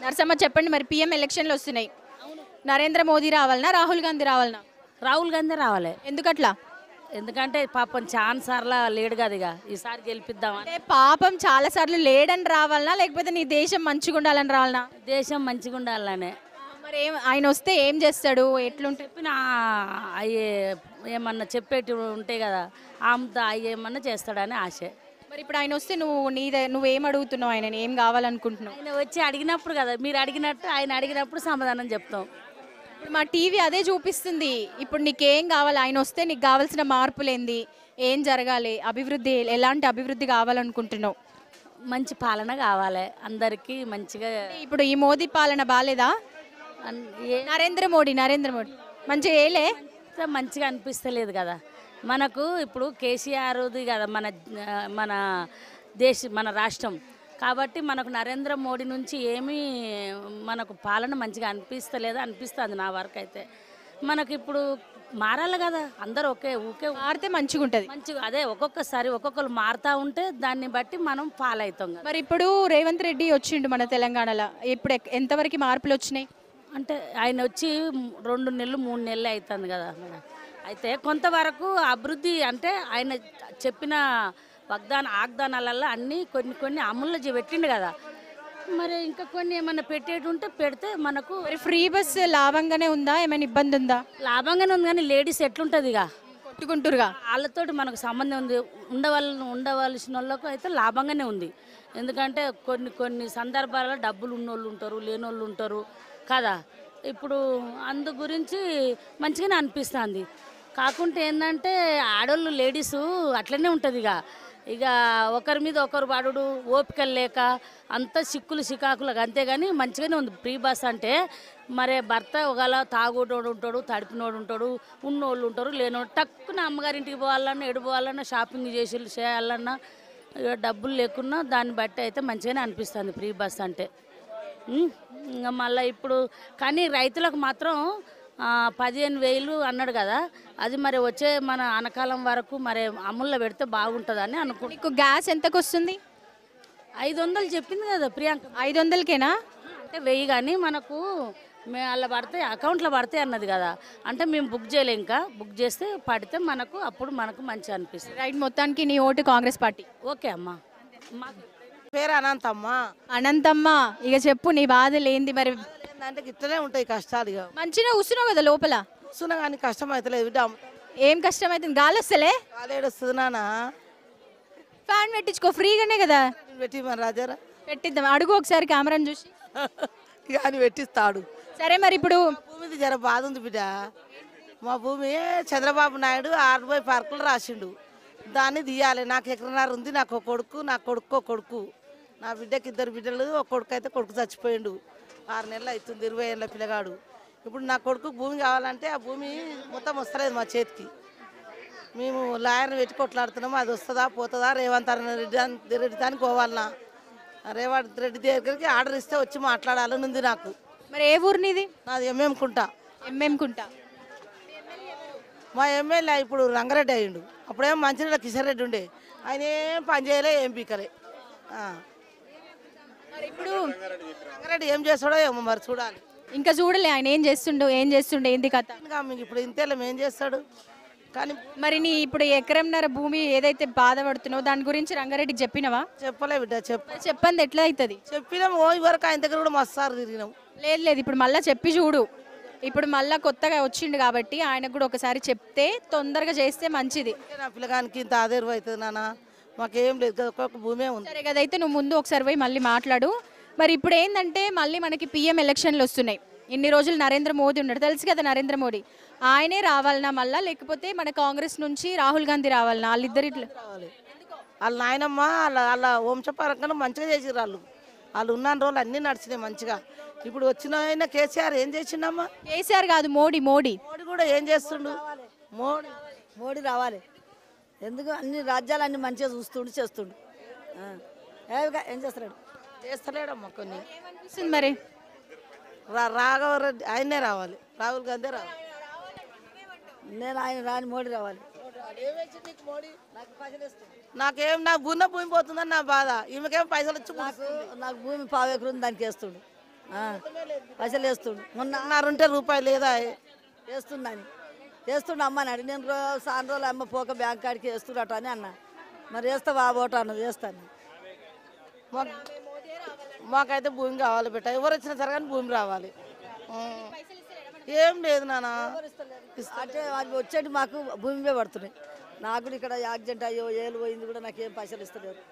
నరసమ్మ చెప్పండి మరి పిఎం ఎలక్షన్లు వస్తున్నాయి. నరేంద్ర మోదీ రావాలనా రాహుల్ గాంధీ రావాలనా? రాహుల్ గాంధీ రావాలి. ఎందుకట్లా? ఎందుకంటే పాపం ఛాన్స్ సార్లా లేడు కదా, ఇక ఈసారి గెలిపిద్దామని. అంటే పాపం చాలా సార్లు లేడని రావాలనా లేకపోతే నీ దేశం మంచిగా ఉండాలని రావాలనా? దేశం మంచిగా ఉండాలనే మరి ఆయన వస్తే ఏం చేస్తాడు, ఎట్లుంటే? చెప్పిన అయ్యే ఏమన్నా చెప్పేటి ఉంటాయి కదా, ఆమెతో అయ్యేమన్నా చేస్తాడని ఆశ. మరి ఇప్పుడు ఆయన వస్తే నువ్వేం అడుగుతున్నావు, ఆయన ఏం కావాలనుకుంటున్నావు? ఆయన వచ్చి అడిగినప్పుడు కదా, మీరు అడిగినట్టు ఆయన అడిగినప్పుడు సమాధానం చెప్తాం. ఇప్పుడు మా టీవీ అదే చూపిస్తుంది. ఇప్పుడు నీకేం కావాలి, ఆయన వస్తే నీకు కావాల్సిన మార్పులు ఏంది, ఏం జరగాలి, అభివృద్ధి ఎలాంటి అభివృద్ధి కావాలనుకుంటున్నావు? మంచి పాలన కావాలి అందరికీ మంచిగా. ఇప్పుడు ఈ మోదీ పాలన బాగాలేదా? నరేంద్ర మోడీ మంచిగా ఏలే. మంచిగా అనిపిస్తలేదు కదా మనకు. ఇప్పుడు కేసీఆర్ది కదా మన మన మన రాష్ట్రం కాబట్టి మనకు నరేంద్ర మోడీ నుంచి ఏమీ మనకు పాలన మంచిగా అనిపిస్తుంది నా వరకు అయితే. మనకి ఇప్పుడు మారాలి కదా, అందరూ ఊకే మారితే మంచిగా ఉంటుంది. మంచిగా అదే ఒక్కొక్కసారి ఒక్కొక్కరు మారుతూ ఉంటే దాన్ని బట్టి మనం ఫాలో అవుతాం కదా. మరి ఇప్పుడు రేవంత్ రెడ్డి వచ్చిండు మన తెలంగాణలో, ఇప్పుడు ఎంతవరకు మార్పులు వచ్చినాయి? అంటే ఆయన వచ్చి 2 నెలలు 3 నెలలు అవుతుంది కదా మేడం. అయితే కొంతవరకు అభివృద్ధి అంటే ఆయన చెప్పిన వాగ్దానాలలో అన్నీ కొన్ని అమల్లో పెట్టిండు కదా. మరి ఇంకా కొన్ని ఏమైనా పెట్టేటి ఉంటే పెడితే మనకు. మరి ఫ్రీ బస్ లాభంగానే ఉందా, ఏమైనా ఇబ్బంది ఉందా? లాభంగానే ఉంది, కానీ లేడీస్ ఎట్లుంటుంది ఇక కొట్టుకుంటురుగా, వాళ్ళతోటి మనకు సంబంధం ఉంది. ఉండవలసిన వాళ్ళకు అయితే లాభంగానే ఉంది. ఎందుకంటే కొన్ని సందర్భాలలో డబ్బులు ఉన్నోళ్ళు ఉంటారు, లేనోళ్ళు ఉంటారు కదా. ఇప్పుడు అందు గురించి మంచిగానే అనిపిస్తుంది. కాకుంటే ఏంటంటే ఆడోళ్ళు లేడీసు అట్లనే ఉంటుంది ఇక ఒకరి మీద ఒకరు వాడు ఓపికలు లేక అంత చికాకులకు అంతేగాని మంచిగానే ఉంది ఫ్రీ బస్ అంటే. మరే భర్త ఒకవేళ తాగుడోడు ఉంటాడు, తడిపినోడు ఉంటాడు, ఉన్నోళ్ళు ఉంటారు, లేనోడు టక్కున అమ్మగారింటికి పోవాలన్నా పోవాలన్నా షాపింగ్ చేయాలన్నా ఇక డబ్బులు లేకున్నా దాన్ని బట్టి అయితే మంచిగానే అనిపిస్తుంది ఫ్రీ బస్ అంటే. ఇంకా మళ్ళీ ఇప్పుడు కానీ రైతులకు మాత్రం 15,000 అన్నాడు కదా, అది మరి వచ్చే మన అనకాలం వరకు మరి అమల్లో పెడితే బాగుంటుందని అనుకుంటున్నాను. నీకు గ్యాస్ ఎంతకు వస్తుంది? 500 చెప్పింది కదా ప్రియాంక. 500కేనా? అంటే 1000 కానీ మనకు అలా పడితే అకౌంట్లో పడితే అన్నది కదా. అంటే మేము బుక్ చేయలేం, ఇంకా బుక్ చేస్తే పడితే అప్పుడు మనకు మంచిగా అనిపిస్తుంది. రైట్, మొత్తానికి నీ ఓటు కాంగ్రెస్ పార్టీ. ఓకే అమ్మా. పేరు అనంతమ్మ. అనంతమ్మ, ఇక చెప్పు నీ బాధలు ఏంది? మరి అంటే ఇట్లనే ఉంటాయి కష్టాలు. ఇక మంచిగా కూర్చున్నావు కదా లోపల. కూర్చున్నా కానీ కష్టం అవుతలేదు బిడ్డ. ఏం కష్టం అవుతుంది? గాలి వస్తలే? కాలేడు వస్తుంది నాన్న. ఫ్యాన్ పెట్టించుకో, ఫ్రీగానే కదా. పెట్టి మన రాజారా పెట్టిద్దాం, అడుగు ఒకసారి కెమెరాని చూసి. ఇక అని పెట్టిస్తాడు. సరే, మరి ఇప్పుడు భూమిది జర బాధ ఉంది బిడ్డ. మా భూమి చంద్రబాబు నాయుడు 60 పార్కులు రాసిండు, దాన్ని తీయాలి. నాకు ఎకరన్నర ఉంది, నాకు ఒక కొడుకు. నా బిడ్డకి 2 బిడ్డలు, ఒక కొడుకు అయితే కొడుకు చచ్చిపోయిండు. 6 నెలలు అవుతుంది, 20 ఏళ్ళ పిల్లగాడు. ఇప్పుడు నా కొడుకు భూమి కావాలంటే ఆ భూమి మొత్తం వస్తలేదు మా చేతికి. మేము లాయర్ని పెట్టి కొట్లాడుతున్నాము, అది వస్తుందా పోతుందా. రేవంత్ రెడ్డి దానికి పోవాలన్నా, రేవంత్ రెడ్డి దగ్గరికి ఆర్డర్ ఇస్తే వచ్చి మాట్లాడాలని ఉంది నాకు. మరి ఏ ఊరు నీది? నాది ఎంఎం కుంట. మా ఎమ్మెల్యే ఇప్పుడు రంగారెడ్డి అయ్యిండు. అప్పుడేమో మంచినీళ్ళ కిషన్ రెడ్డి ఉండే, ఆయన ఏం పని చేయలే, ఏం పీకలే. ఇప్పుడు రంగారెడ్డి ఏం చేస్తాడో ఏమో మరి చూడాలి. ఇంకా చూడలే ఆయన ఏం చేస్తుండే ఏంది కథ. మీకు ఇప్పుడు ఇంతేలం ఏం చేస్తాడు కానీ. మరి నీ ఇప్పుడు ఎకరంన్నర భూమి ఏదైతే బాధపడుతున్నావు దాని గురించి రంగారెడ్డికి చెప్పినవా? చెప్పలే బిడ్డ. చెప్పండి, ఎట్లా అవుతుంది? చెప్పినాం, వరకు ఆయన దగ్గర కూడా మస్తారు తిరిగినాం. లేదు, ఇప్పుడు మళ్ళీ చెప్పి చూడు. ఇప్పుడు మళ్ళీ కొత్తగా వచ్చిండు కాబట్టి ఆయనకు కూడా ఒకసారి చెప్తే తొందరగా చేస్తే మంచిది. నా పిల్లగానికి ఇంత ఆదేరు అవుతుంది నాన్న, మాకేం లేదు కదా, ఒక్కొక్క భూమే ఉంది. సరే కదైతే నువ్వు ముందు ఒకసారి పోయి మళ్ళీ మాట్లాడు. మరి ఇప్పుడు ఏంటంటే మళ్ళీ మనకి పిఎం ఎలక్షన్లు వస్తున్నాయి. ఇన్ని రోజులు నరేంద్ర మోదీ ఉన్నాడు, తెలుసు కదా నరేంద్ర మోడీ. ఆయనే రావాలన్నా మళ్ళీ, లేకపోతే మన కాంగ్రెస్ నుంచి రాహుల్ గాంధీ రావాలన్నా? వాళ్ళిద్దరిట్లో రావాలి. వాళ్ళ నాయనమ్మ వాళ్ళ వంశపరంగా మంచిగా చేసిర్రు. వాళ్ళు ఉన్న రోజులు అన్నీ నడిచినాయి మంచిగా. ఇప్పుడు వచ్చిన ఆయన కేసీఆర్ ఏం చేసిండమ్మా? కేసీఆర్ కాదు, మోడీ కూడా ఏం చేస్తుండు? మోడీ రావాలి. ఎందుకు అన్ని రాజ్యాలు అన్ని మంచిగా చేస్తుండు. ఏం చేస్తలేడమ్మా కొన్ని. మరి రాఘవరెడ్డి ఆయనే రావాలి, రాహుల్ గాంధీ రావాలి. నేను ఆయన రాని మోడీ రావాలి. నాకేం నా భూమి పోతుందని నా బాధ. ఈమెకేం పైసలు వచ్చి నాకు భూమి 1/4 ఎకరం దానికి వేస్తుడు. పైసలు వేస్తుండు మొన్న నారుంటే రూపాయి లేదా వేస్తుండని వేస్తుండు అమ్మని నేను సాయంత్రం రోజులు అమ్మ పోక బ్యాంక్ కాడికి వేస్తున్నట్టు అని అన్న మరి వేస్తావా ఓటు అన్నది వేస్తాను. మాకైతే భూమి కావాలి బిడ్డ, ఎవరు వచ్చినా సరే కానీ భూమి రావాలి. ఏం లేదు నాన్న, అంటే అది వచ్చేటి మాకు భూమి పడుతున్నాయి. నాకు కూడా ఇక్కడ యాక్సిడెంట్ అయ్యో ఏళ్ళు పోయింది కూడా నాకేం పైసలు ఇస్తలేరు.